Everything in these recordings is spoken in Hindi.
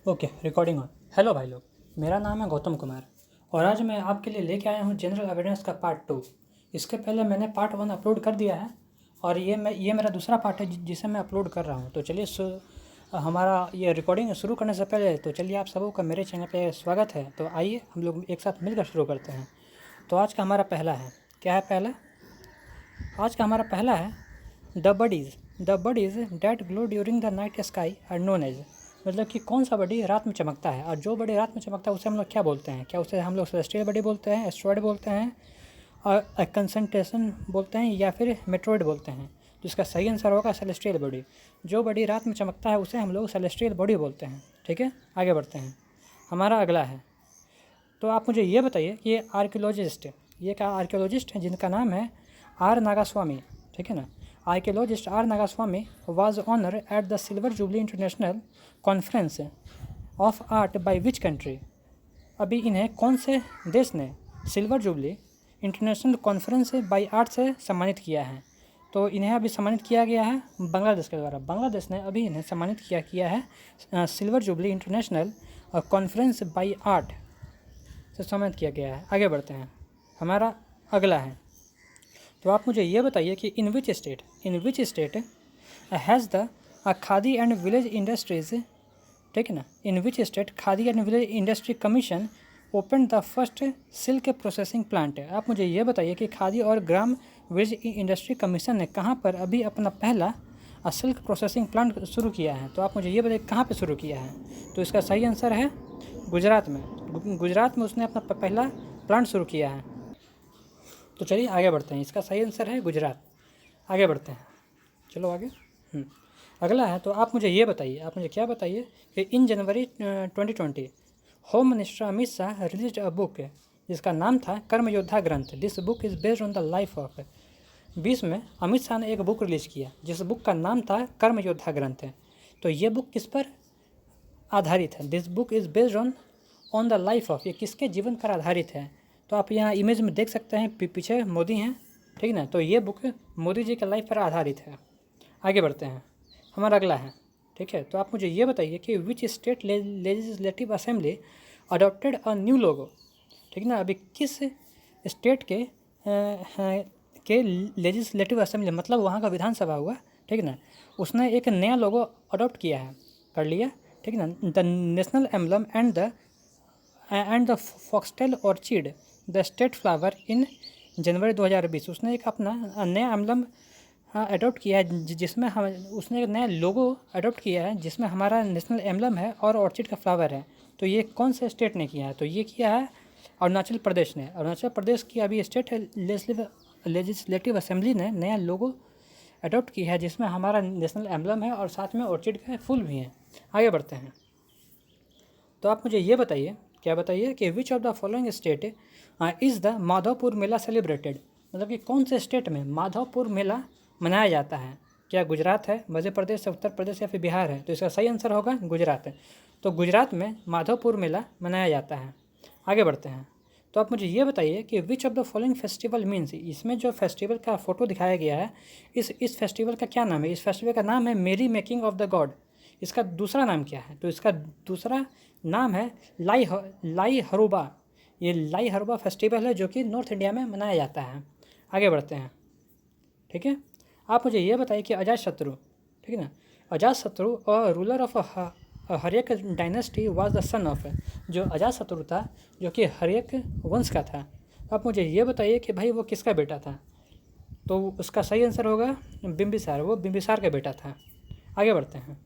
Okay, recording on. हेलो भाई लोग, मेरा नाम है गौतम कुमार और आज मैं आपके लिए लेके आया हूँ जनरल अवेयरनेस का पार्ट 2। इसके पहले मैंने पार्ट 1 अपलोड कर दिया है और ये मेरा दूसरा पार्ट है जिसे मैं अपलोड कर रहा हूँ। तो चलिए हमारा ये रिकॉर्डिंग शुरू करने से पहले तो चलिए आप सबों का मेरे चैनल पे स्वागत है। तो आइए हम लोग एक साथ मिलकर शुरू करते हैं। तो आज का हमारा पहला है, क्या है पहला? आज का हमारा पहला है the bodies that glow during the night sky are known as. मतलब कि कौन सा बॉडी रात में चमकता है, और जो बॉडी रात में चमकता है उसे हम लोग क्या बोलते हैं? क्या उसे हम लोग सेलेस्टियल बॉडी बोलते हैं, एस्ट्रॉइड बोलते हैं, और कंसंट्रेशन बोलते हैं, या फिर मेट्रॉइड बोलते हैं? तो इसका सही आंसर होगा सेलेस्टियल बॉडी। जो बॉडी रात में चमकता है उसे हम लोग सेलेस्टियल बॉडी बोलते हैं। ठीक है, आगे बढ़ते हैं। हमारा अगला है, तो आप मुझे ये बताइए कि ये क्या आर्कियोलॉजिस्ट हैं जिनका नाम है आर नागास्वामी। ठीक है ना, archaeologist R Nagaswamy was honour at the silver jubilee international conference of art by which country. अभी इन्हें कौन से देश ने silver jubilee international conference by art से सम्मानित किया है? तो इन्हें अभी सम्मानित किया गया है बांग्लादेश के द्वारा। बांग्लादेश ने अभी इन्हें सम्मानित किया है silver jubilee international conference by art से सम्मानित किया गया है। आगे बढ़ते हैं। हमारा अगला है, तो आप मुझे ये बताइए कि in which state has the Khadi and village industries. ठीक है ना, in which state Khadi and village industry commission open the first silk processing plant. आप मुझे ये बताइए कि खादी और ग्राम विलेज इंडस्ट्री कमीशन ने कहाँ पर अभी अपना पहला सिल्क प्रोसेसिंग प्लांट शुरू किया है? तो आप मुझे ये बताइए कहाँ पे शुरू किया है? तो इसका सही आंसर है गुजरात में। गुजरात में उसने अपना पहला प्लांट शुरू किया है। तो चलिए आगे बढ़ते हैं। इसका सही आंसर है गुजरात। आगे बढ़ते हैं, चलो आगे। अगला है, तो आप मुझे ये बताइए, आप मुझे क्या बताइए कि इन January 2020 home minister Amit Shah release a book जिसका नाम था कर्म योद्धा ग्रंथ। This book is based on the life of. 20 में अमित शाह ने एक बुक रिलीज़ किया जिस बुक का नाम था कर्म योद्धा ग्रंथ। तो ये बुक किस पर आधारित है? This book is based on the life of. ये किसके जीवन पर आधारित है? तो आप यहाँ इमेज में देख सकते हैं, पीछे मोदी हैं। ठीक ना, तो ये बुक मोदी जी के लाइफ पर आधारित है। आगे बढ़ते हैं। हमारा अगला है, ठीक है, तो आप मुझे ये बताइए कि which state legislative assembly adopted a new logo. ठीक ना, अभी किस स्टेट के लेजिस्लेटिव असेंबली, मतलब वहाँ का विधानसभा हुआ, ठीक ना, उसने एक नया लोगो अडॉप्ट किया है, कर लिया। ठीक ना, the national emblem and the foxtail orchid the state flower in January 2020। उसने एक अपना नया एम्बलम अडॉप्ट किया है जिसमें हम उसने एक नया लोगो अडॉप्ट किया है जिसमें हमारा नेशनल एम्बलम है और ऑर्चिड का फ्लावर है। तो ये कौन से स्टेट ने किया है? तो ये किया है अरुणाचल प्रदेश ने। अरुणाचल प्रदेश की अभी स्टेट लेजिस्लेटिव असेंबली ने नया लोगो अडॉप्ट किया है जिसमें हमारा नेशनल एम्बलम है और साथ में ऑर्चिड के फूल भी हैं। आगे बढ़ते हैं, तो आप मुझे ये बताइए, क्या बताइए कि which of the following state is the Madhavpur mela celebrated. मतलब कि कौन से स्टेट में माधवपुर मेला मनाया जाता है? क्या गुजरात है, मध्य प्रदेश, उत्तर प्रदेश या फिर बिहार है? तो इसका सही आंसर होगा गुजरात है। तो गुजरात में माधवपुर मेला मनाया जाता है। आगे बढ़ते हैं, तो आप मुझे ये बताइए कि which of the following festival means. इसमें जो फेस्टिवल का फ़ोटो दिखाया गया है, इस फेस्टिवल का क्या नाम है? इस फेस्टिवल का नाम है मेरी मेकिंग ऑफ द गॉड। इसका दूसरा नाम क्या है? तो इसका दूसरा नाम है लाई हरुबा। ये लाई हरुबा फेस्टिवल है जो कि नॉर्थ इंडिया में मनाया जाता है। आगे बढ़ते हैं, ठीक है, आप मुझे ये बताइए कि अजातशत्रु, ठीक है ना, अजातशत्रु और ruler of Haryanka dynasty was the son of. जो अजातशत्रु था जो कि हर्यक वंश का था, आप मुझे ये बताइए कि भाई वो किसका बेटा था? तो उसका सही आंसर होगा बिंबिसार। वो बिंबिसार का बेटा था। आगे बढ़ते हैं,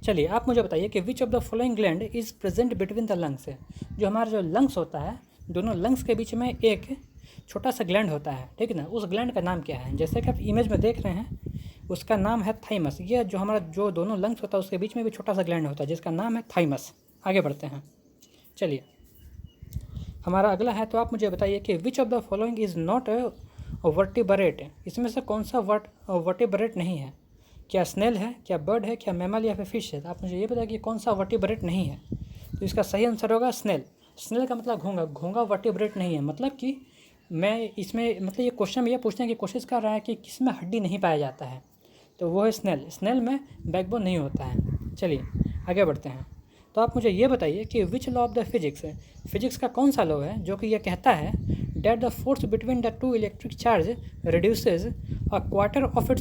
चलिए आप मुझे बताइए कि which of the following gland is present between the lungs. जो हमारा जो लंग्स होता है, दोनों लंग्स के बीच में एक छोटा सा ग्लैंड होता है, ठीक है ना, उस ग्लैंड का नाम क्या है? जैसे कि आप इमेज में देख रहे हैं, उसका नाम है थाइमस। ये जो हमारा जो दोनों लंग्स होता है उसके बीच में भी छोटा सा ग्लैंड होता है जिसका नाम है थाइमस। आगे बढ़ते हैं, चलिए हमारा अगला है, तो आप मुझे बताइए कि which of the following is not vertebrate. इसमें से कौन सा वर्टिब्रेट नहीं है? क्या स्नेल है, क्या बर्ड है, क्या मैमल या फिर फिश है? तो आप मुझे ये बताइए कि कौन सा वर्टिब्रेट नहीं है? तो इसका सही आंसर होगा स्नेल। स्नेल का मतलब घोंगा। घोंगा वर्टिब्रेट नहीं है। मतलब कि मैं इसमें मतलब ये क्वेश्चन में ये पूछने की कोशिश कर रहा है कि किस में हड्डी नहीं पाया जाता है, तो वो है स्नेल। स्नेल में बैकबोन नहीं होता है। चलिए आगे बढ़ते हैं, तो आप मुझे ये बताइए कि which law of the physics, physics का कौन सा लॉ है जो कि ये कहता है that the force between the two electric charge reduces a quarter of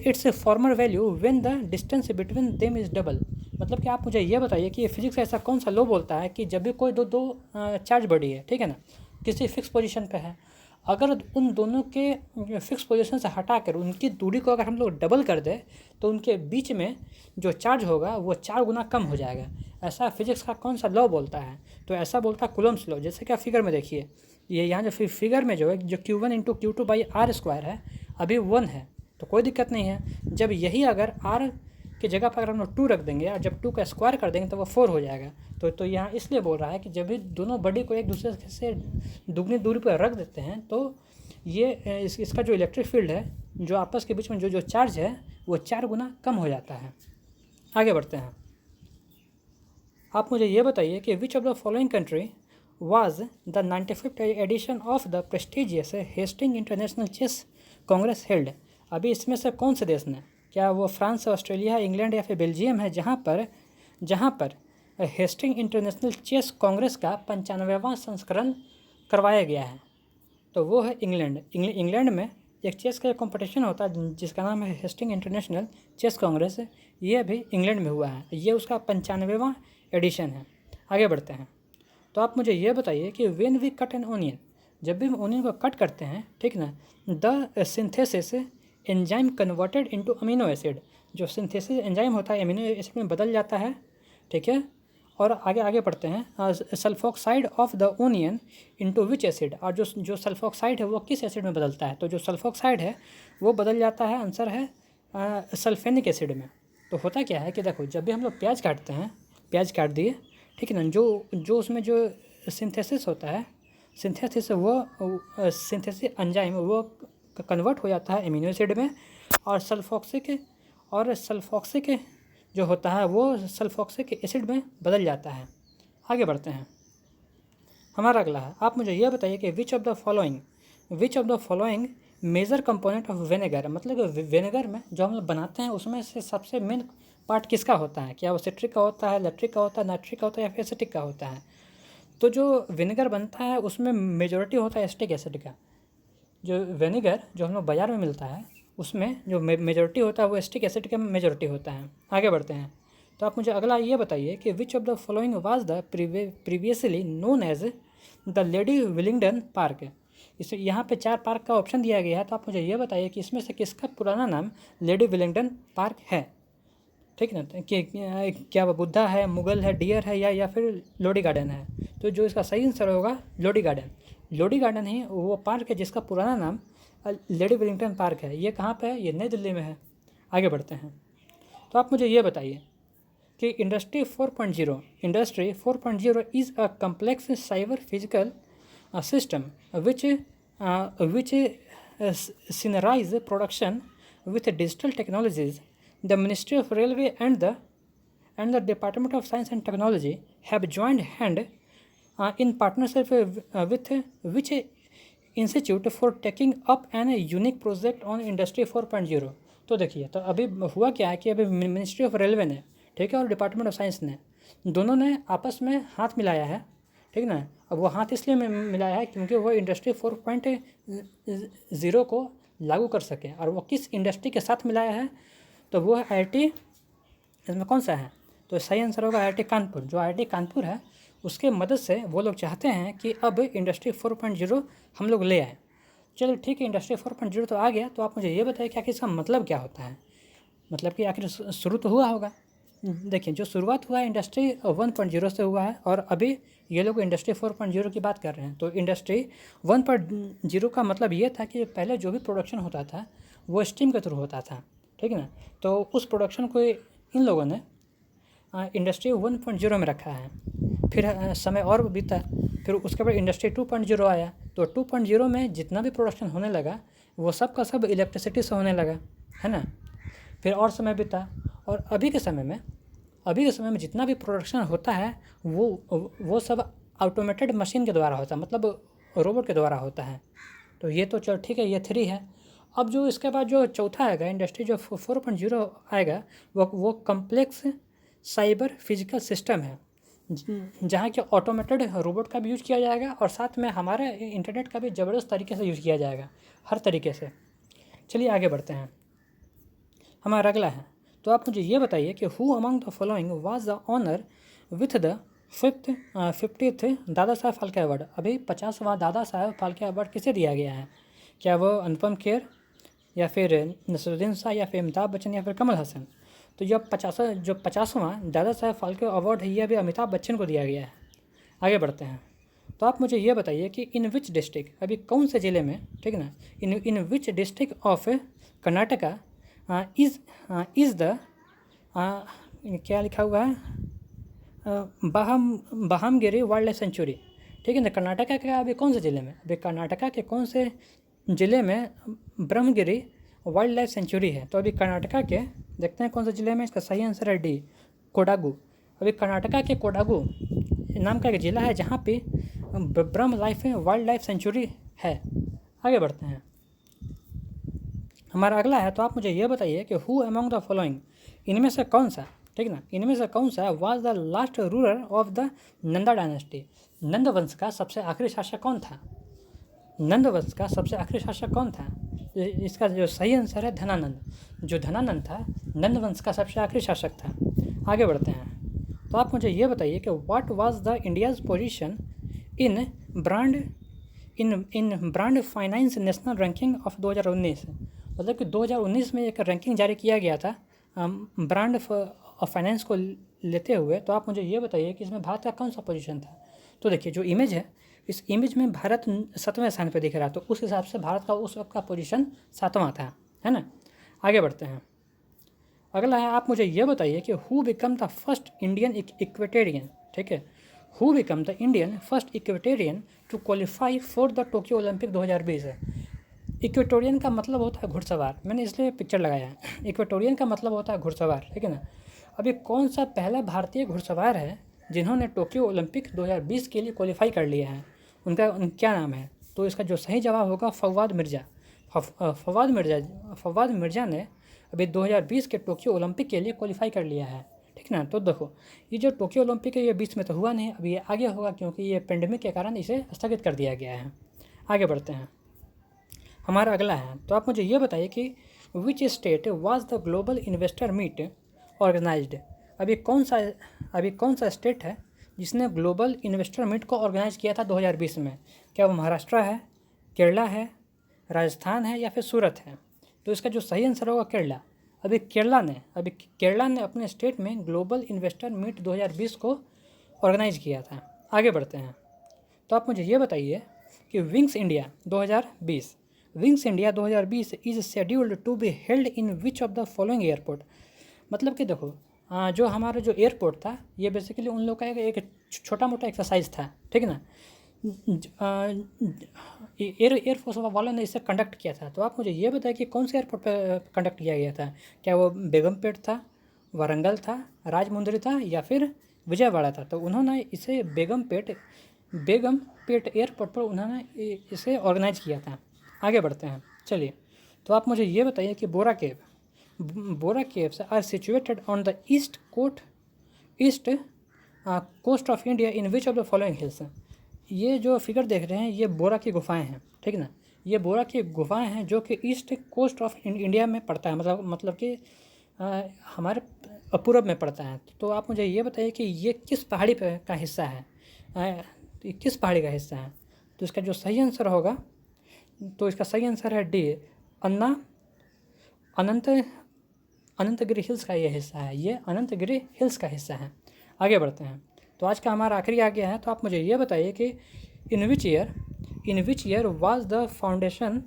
its former value when the distance between them is double. मतलब कि आप मुझे ये बताइए कि ये फिजिक्स ऐसा कौन सा लॉ बोलता है कि जब भी कोई दो चार्ज बॉडी है, ठीक है ना, किसी फिक्स पोजीशन पे है, अगर उन दोनों के फिक्स पोजीशन से हटाकर उनकी दूरी को अगर हम लोग डबल कर दें तो उनके बीच में जो चार्ज होगा वो 4 गुना कम हो जाएगा। ऐसा फिजिक्स का कौन सा लॉ बोलता है? तो ऐसा बोलता है कूलम्ब्स लॉ। जैसे कि आप फिगर में देखिए, ये यहाँ जो फिगर में जो है जो Q1 into Q2 by are square है अभी 1 है, तो कोई दिक्कत नहीं है। जब यही अगर r की जगह पर अगर हम लोग 2 रख देंगे और जब 2 का स्क्वायर कर देंगे तो वो 4 हो जाएगा। तो यहाँ इसलिए बोल रहा है कि जब भी दोनों बॉडी को एक दूसरे से दुगनी दूरी पर रख देते हैं तो ये इसका जो इलेक्ट्रिक फील्ड है, जो आपस के बीच में जो चार्ज है, वो 4 गुना कम हो जाता है। आगे बढ़ते हैं। आप मुझे ये बताइए कि which of the following country was the 95th edition of the prestigious Hastings international chess congress held. अभी इसमें से कौन से देश ने, क्या वो फ्रांस, ऑस्ट्रेलिया, इंग्लैंड या फिर बेल्जियम है जहाँ पर हेस्टिंग इंटरनेशनल चेस कांग्रेस का 95वां संस्करण करवाया गया है? तो वो है इंग्लैंड। इंग्लैंड में एक चेस का कंपटीशन होता है जिसका नाम है हेस्टिंग इंटरनेशनल चेस कांग्रेस। ये भी इंग्लैंड में हुआ है, ये उसका 95वां एडिशन है। आगे बढ़ते हैं। तो आप मुझे ये बताइए कि when we cut an onion, जब भी हम ओनियन को कट करते हैं, ठीक ना, the synthesis enzyme converted into amino acid, जो सिंथेसिस एंजाइम होता है अमीनो एसिड में बदल जाता है, ठीक है। और आगे पढ़ते हैं। Sulphoxide of the onion into which acid, और जो सल्फोक्साइड है वो किस एसिड में बदलता है? तो जो सल्फोक्साइड है वो बदल जाता है, आंसर है सल्फेनिक एसिड में। तो होता क्या है कि देखो, जब भी हम लोग प्याज काटते हैं, प्याज काट दिए, ठीक है ना, जो उसमें जो सिंथेसिस होता है, सिंथेसिस एंजाइम वो कन्वर्ट हो जाता है एमिनो एसिड में, और सल्फोक्सिक जो होता है वो सल्फोक्सिक एसिड में बदल जाता है। आगे बढ़ते हैं। हमारा अगला है, आप मुझे यह बताइए कि which of the following major component of vinegar, मतलब विनेगर में जो हम लोग बनाते हैं उसमें से सबसे मेन पार्ट किसका होता है? क्या वो सिट्रिक का होता है, लैक्टिक का होता है, नाइट्रिक का होता है या फिर एसिटिक का होता है? तो जो विनेगर बनता है उसमें मेजॉरिटी होता है एसिटिक एसिड का। जो विनेगर जो हम लोग बाज़ार में मिलता है उसमें जो मेजॉरिटी होता है वो एसिटिक एसिड का मेजॉरिटी होता है। आगे बढ़ते हैं। तो आप मुझे अगला ये बताइए कि which of the following was the previously known as the Lady Willingdon Park. इस यहाँ पे 4 पार्क का ऑप्शन दिया गया है, तो आप मुझे ये बताइए कि इसमें से किसका पुराना नाम लेडी विलिंगडन पार्क है, ठीक है ना। कि क्या वो बुद्धा है, मुगल है, डियर है या फिर लोडी गार्डन है? तो जो इसका सही आंसर होगा लोडी गार्डन। लोडी गार्डन ही वो पार्क है जिसका पुराना नाम लेडी विलिंगडन पार्क है। ये कहाँ पे है? ये नई दिल्ली में है। आगे बढ़ते हैं। तो आप मुझे ये बताइए कि industry 4.0 is a complex cyber physical system which synchronize production with digital technologies. The Ministry of Railway and the Department of Science and Technology have joined hand in partnership with which institute for taking up an unique project on industry 4.0। तो देखिए, तो अभी हुआ क्या है कि अभी मिनिस्ट्री ऑफ रेलवे ने, ठीक है, और डिपार्टमेंट ऑफ साइंस ने, दोनों ने आपस में हाथ मिलाया है, ठीक ना। अब वो हाथ इसलिए मिलाया है क्योंकि वो इंडस्ट्री 4.0 को लागू कर सके। और वो किस इंडस्ट्री के साथ मिलाया है? तो वो है IIT, इसमें कौन सा है? तो सही आंसर होगा IIT कानपुर। जो IIT कानपुर है उसके मदद से वो लोग चाहते हैं कि अब इंडस्ट्री 4.0 हम लोग ले आए। चलो ठीक है, इंडस्ट्री 4.0 तो आ गया, तो आप मुझे ये बताइए कि आखिर इसका मतलब क्या होता है? मतलब कि आखिर शुरू तो हुआ होगा। देखिए, जो शुरुआत हुआ है इंडस्ट्री 1.0 से हुआ है, और अभी ये लोग इंडस्ट्री 4.0 की बात कर रहे हैं। तो इंडस्ट्री 1.0 का मतलब ये था कि पहले जो भी प्रोडक्शन होता था वो स्टीम के थ्रू होता था, ठीक है ना। तो उस प्रोडक्शन को इन लोगों ने इंडस्ट्री 1.0 में रखा है। फिर समय और बीता, फिर उसके बाद इंडस्ट्री 2.0 आया। तो 2.0 में जितना भी प्रोडक्शन होने लगा वो सब का सब इलेक्ट्रिसिटी से होने लगा, है ना। फिर और समय बीता, और अभी के समय में जितना भी प्रोडक्शन होता है वो सब ऑटोमेटेड मशीन के द्वारा होता है, मतलब रोबोट के द्वारा होता है। तो ये तो चलो ठीक है, ये 3 है। अब जो इसके बाद जो चौथा आएगा इंडस्ट्री जो 4.0 आएगा वो कम्प्लेक्स साइबर फिजिकल सिस्टम है जहाँ के ऑटोमेटेड रोबोट का भी यूज़ किया जाएगा और साथ में हमारे इंटरनेट का भी ज़बरदस्त तरीके से यूज़ किया जाएगा, हर तरीके से। चलिए आगे बढ़ते हैं। हमारा अगला है, तो आप मुझे ये बताइए कि who among the following was the honour with the 50th Dada Saheb Phalke award. अभी 50वां दादा साहब फाल्के अवार्ड किसे दिया गया है? क्या वो अनुपम खेर या फिर नसरुद्दीन शाह या फिर अमिताभ बच्चन या फिर कमल हसन? तो जो 50वां दादा साहब फाल्के अवार्ड है ये अभी अमिताभ बच्चन को दिया गया है। आगे बढ़ते हैं, तो आप मुझे ये बताइए कि इन विच डिस्ट्रिक्ट, अभी कौन से ज़िले में, ठीक है ना, in which district of Karnataka is the क्या लिखा हुआ है, बहामगिरी वाइल्ड लाइफ सेंचुरी, ठीक है ना। कर्नाटका के अभी कौन से ज़िले में, अभी कर्नाटका के कौन से ज़िले में ब्रह्मगिरी वाइल्ड लाइफ सेंचुरी है? तो अभी कर्नाटका के देखते हैं कौन से ज़िले में। इसका सही आंसर है डी, कोडागू। अभी कर्नाटका के कोडागू नाम का एक ज़िला है जहाँ पे ब्रह्म लाइफ वाइल्ड लाइफ सेंचुरी है। आगे बढ़ते हैं, हमारा अगला है, तो आप मुझे ये बताइए कि हु अमंग द फॉलोइंग, इनमें से कौन सा, ठीक ना, इनमें से कौन सा was the last ruler of the Nanda dynasty? Nanda वंश का सबसे आखिरी शासक कौन था? नंद वंश का सबसे आखिरी शासक कौन था? इसका जो सही आंसर है धनानंद। जो धनानंद था नंद वंश का सबसे आखिरी शासक था। आगे बढ़ते हैं, तो आप मुझे ये बताइए कि what was the India's position in brand finance national ranking of 2019? मतलब कि 2019 में एक रैंकिंग जारी किया गया था ब्रांड फाइनेंस को लेते हुए। तो आप मुझे ये बताइए कि इसमें भारत का कौन सा पोजीशन था? तो देखिए जो इमेज है, इस इमेज में भारत 7वें स्थान पर दिख रहा है, तो उस हिसाब से भारत का उस वक्त का पोजीशन 7वां था, है ना। आगे बढ़ते हैं, अगला है, आप मुझे ये बताइए कि who become the first Indian equestrian, ठीक है, who become the Indian first equestrian to qualify for the Tokyo Olympic 2020 है। इक्वेटोरियन का मतलब होता है घुड़सवार, मैंने इसलिए पिक्चर लगाया है। इक्वेटोरियन का मतलब होता है घुड़सवार, ठीक है ना। अभी कौन सा पहला भारतीय घुड़सवार है जिन्होंने टोक्यो ओलंपिक 2020 के लिए क्वालिफाई कर लिया है? उनका क्या नाम है? तो इसका जो सही जवाब होगा फवाद मिर्ज़ा। फवाद मिर्ज़ा ने अभी 2020 के टोक्यो ओलंपिक के लिए क्वालिफाई कर लिया है, ठीक ना। तो देखो ये जो टोक्यो ओलंपिक है ये 20 में तो हुआ नहीं, अभी ये आगे होगा क्योंकि ये पेंडेमिक के कारण इसे स्थगित कर दिया गया है। आगे बढ़ते हैं, हमारा अगला है, तो आप मुझे ये बताइए कि which state was the global investor meet organised? अभी कौन सा स्टेट है जिसने ग्लोबल इन्वेस्टर मीट को ऑर्गेनाइज किया था 2020 में? क्या वो महाराष्ट्र है, केरला है, राजस्थान है या फिर सूरत है? तो इसका जो सही आंसर होगा केरला। अभी केरला ने अपने स्टेट में ग्लोबल इन्वेस्टर मीट 2020 को ऑर्गेनाइज किया था। आगे बढ़ते हैं, तो आप मुझे ये बताइए कि wings India 2020 is scheduled to be held in which of the following airport? मतलब कि देखो जो हमारा जो एयरपोर्ट था ये बेसिकली उन लोग का एक छोटा मोटा एक्सरसाइज था, ठीक है ना। एयरफोर्स वालों ने इसे कंडक्ट किया था। तो आप मुझे ये बताएं कि कौन से एयरपोर्ट पर कंडक्ट किया गया था? क्या वो बेगमपेट था, वारंगल था, राजमुंदरी था या फिर विजयवाड़ा था? तो उन्होंने इसे बेगमपेट एयरपोर्ट पर उन्होंने इसे ऑर्गेनाइज किया था। आगे बढ़ते हैं, चलिए, तो आप मुझे ये बताइए कि Borra caves are situated on the east coast of India in which of the following hills? ये जो फिगर देख रहे हैं ये बोरा की गुफाएं हैं, ठीक है ना। ये बोरा की गुफाएं हैं जो कि ईस्ट कोस्ट ऑफ इंडिया में पड़ता है, मतलब कि हमारे पूरब में पड़ता है। तो आप मुझे ये बताइए कि ये किस पहाड़ी का हिस्सा है, ये किस पहाड़ी का हिस्सा है? तो इसका जो सही आंसर होगा, तो इसका सही आंसर है डी, अनंतगिरी हिल्स का ये हिस्सा है, ये अनंतगिरी हिल्स का हिस्सा है। आगे बढ़ते हैं, तो आज का हमारा आखिरी आ गया है। तो आप मुझे ये बताइए कि in which year was the foundation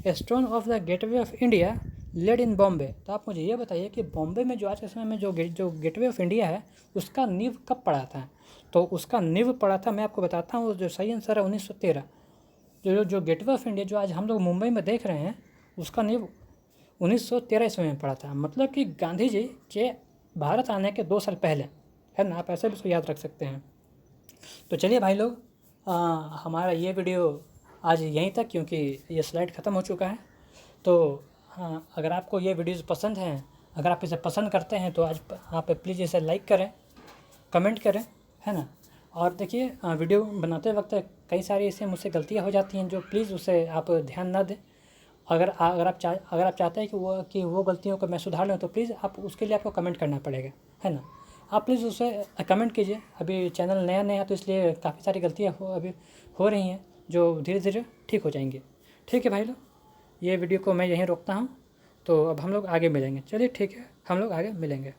stone of the gateway of India laid in Bombay? तो आप मुझे ये बताइए कि बॉम्बे में जो आज के समय में जो गेटवे ऑफ इंडिया है उसका नींव कब पड़ा था? तो उसका नींव पड़ा था, मैं आपको बताता हूँ, जो सही आंसर है 1913। जो गेटवे ऑफ इंडिया जो आज हम लोग मुंबई में देख रहे हैं उसका नींव 1913 ईस्वी में पड़ा था। मतलब कि गांधी जी के भारत आने के 2 साल पहले, है ना। आप ऐसे भी इसको याद रख सकते हैं। तो चलिए भाई लोग, हमारा ये वीडियो आज यहीं तक, क्योंकि ये स्लाइड ख़त्म हो चुका है। तो अगर आपको ये वीडियोज़ पसंद हैं अगर आप इसे पसंद करते हैं तो आज आप प्लीज़ इसे लाइक करें, कमेंट करें, है ना। और देखिए वीडियो बनाते वक्त कई सारी ऐसे मुझसे गलतियाँ हो जाती हैं जो प्लीज़ उसे आप ध्यान ना दें। अगर आप चाहते हैं कि वो गलतियों को मैं सुधार लूँ तो प्लीज़ आप उसके लिए आपको कमेंट करना पड़ेगा, है ना। आप प्लीज़ उसे कमेंट कीजिए। अभी चैनल नया तो इसलिए काफ़ी सारी गलतियाँ अभी हो रही हैं जो धीरे धीरे ठीक हो जाएंगी। ठीक है भाई लोग, ये वीडियो को मैं यहीं रोकता हूँ। तो अब हम लोग आगे मिलेंगे। चलिए ठीक है, हम लोग आगे मिलेंगे।